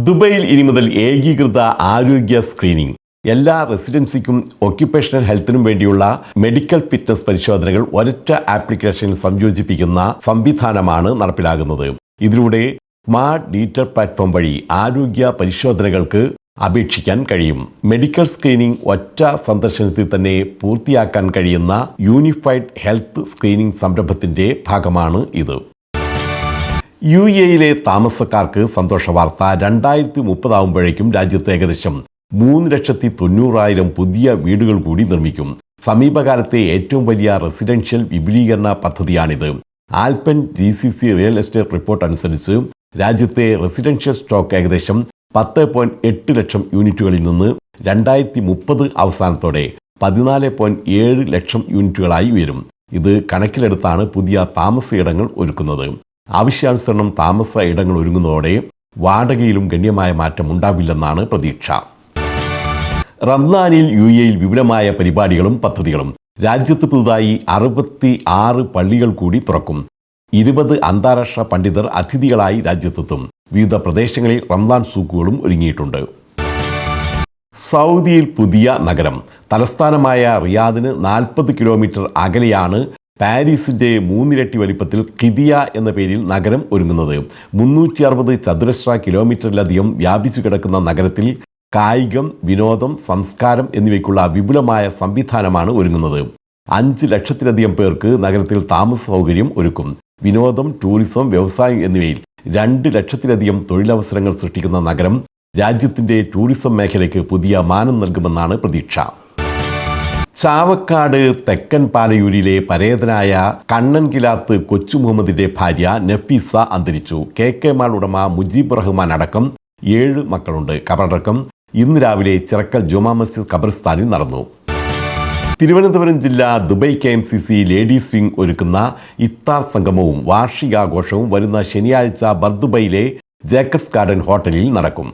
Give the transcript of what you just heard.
ദുബൈയിൽ ഇനി മുതൽ ഏകീകൃത ആരോഗ്യ സ്ക്രീനിംഗ്. എല്ലാ റെസിഡൻസിക്കും ഒക്യുപേഷണൽ ഹെൽത്തിനും വേണ്ടിയുള്ള മെഡിക്കൽ ഫിറ്റ്നസ് പരിശോധനകൾ ഒരൊറ്റ ആപ്ലിക്കേഷനിൽ സംയോജിപ്പിക്കുന്ന സംവിധാനമാണ് നടപ്പിലാകുന്നത്. ഇതിലൂടെ സ്മാർട്ട് ഡീറ്റർ പ്ലാറ്റ്ഫോം വഴി ആരോഗ്യ പരിശോധനകൾക്ക് അപേക്ഷിക്കാൻ കഴിയും. മെഡിക്കൽ സ്ക്രീനിംഗ് ഒറ്റ സന്ദർശനത്തിൽ തന്നെ പൂർത്തിയാക്കാൻ കഴിയുന്ന യൂണിഫൈഡ് ഹെൽത്ത് സ്ക്രീനിംഗ് സംരംഭത്തിന്റെ ഭാഗമാണ് ഇത്. UAE താമസക്കാർക്ക് സന്തോഷ വാർത്ത. 2030 ആവുമ്പോഴേക്കും രാജ്യത്ത് ഏകദേശം 3,90,000 പുതിയ വീടുകൾ കൂടി നിർമ്മിക്കും. സമീപകാലത്തെ ഏറ്റവും വലിയ റെസിഡൻഷ്യൽ വിപുലീകരണ പദ്ധതിയാണിത്. ആൽപൻ GCC റിയൽ എസ്റ്റേറ്റ് റിപ്പോർട്ട് അനുസരിച്ച് രാജ്യത്തെ റെസിഡൻഷ്യൽ സ്റ്റോക്ക് ഏകദേശം 10.8 ലക്ഷം യൂണിറ്റുകളിൽ നിന്ന് 2030 അവസാനത്തോടെ 14.7 ലക്ഷം യൂണിറ്റുകളായി ഉയരും. ഇത് കണക്കിലെടുത്താണ് പുതിയ താമസയിടങ്ങൾ ഒരുക്കുന്നത്. ആവശ്യാനുസരണം താമസ ഇടങ്ങൾ ഒരുങ്ങുന്നതോടെ വാടകയിലും ഗണ്യമായ മാറ്റം ഉണ്ടാവില്ലെന്നാണ് പ്രതീക്ഷ. റംസാനിൽ UAEയിൽ വിപുലമായ പരിപാടികളും പദ്ധതികളും. രാജ്യത്ത് പുതുതായി 66 പള്ളികൾ കൂടി തുറക്കും. 20 അന്താരാഷ്ട്ര പണ്ഡിതർ അതിഥികളായി രാജ്യത്തെത്തും. വിവിധ പ്രദേശങ്ങളിൽ റംസാൻ സൂക്കുകളും ഒരുങ്ങിയിട്ടുണ്ട്. സൗദിയിൽ പുതിയ നഗരം. തലസ്ഥാനമായ റിയാദിന് 40 കിലോമീറ്റർ അകലെയാണ് പാരീസിന്റെ 3 ഇരട്ടി വലിപ്പത്തിൽ ഖിദിയ എന്ന പേരിൽ നഗരം ഒരുങ്ങുന്നത്. 360 ചതുരശ്ര കിലോമീറ്ററിലധികം വ്യാപിച്ചു കിടക്കുന്ന നഗരത്തിൽ കായികം, വിനോദം, സംസ്കാരം എന്നിവയ്ക്കുള്ള വിപുലമായ സംവിധാനമാണ് ഒരുങ്ങുന്നത്. 5 ലക്ഷത്തിലധികം പേർക്ക് നഗരത്തിൽ താമസ സൗകര്യം ഒരുക്കും. വിനോദം, ടൂറിസം, വ്യവസായം എന്നിവയിൽ 2 ലക്ഷത്തിലധികം തൊഴിലവസരങ്ങൾ സൃഷ്ടിക്കുന്ന നഗരം രാജ്യത്തിന്റെ ടൂറിസം മേഖലയ്ക്ക് പുതിയ മാനം നൽകുമെന്നാണ് പ്രതീക്ഷ. ചാവക്കാട് തെക്കൻ പാലയൂരിലെ പരേതനായ കണ്ണൻകിലാത്ത് കൊച്ചു മുഹമ്മദിന്റെ ഭാര്യ നഫീസ അന്തരിച്ചു. KK മാൾ ഉടമ മുജീബ് റഹ്മാൻ അടക്കം 7 മക്കളുണ്ട്. കബറടക്കം ഇന്ന് രാവിലെ ചിറക്കൽ ജുമാ മസ്ജിദ് ഖബർസ്ഥാനിൽ നടന്നു. തിരുവനന്തപുരം ജില്ല ദുബൈ KMCC ലേഡീസ് വിംഗ് ഒരുക്കുന്ന ഇഫ്താർ സംഗമവും വാർഷികാഘോഷവും വരുന്ന ശനിയാഴ്ച ബർദുബൈയിലെ ജേക്കബ്സ് ഗാർഡൻ ഹോട്ടലിൽ നടക്കും.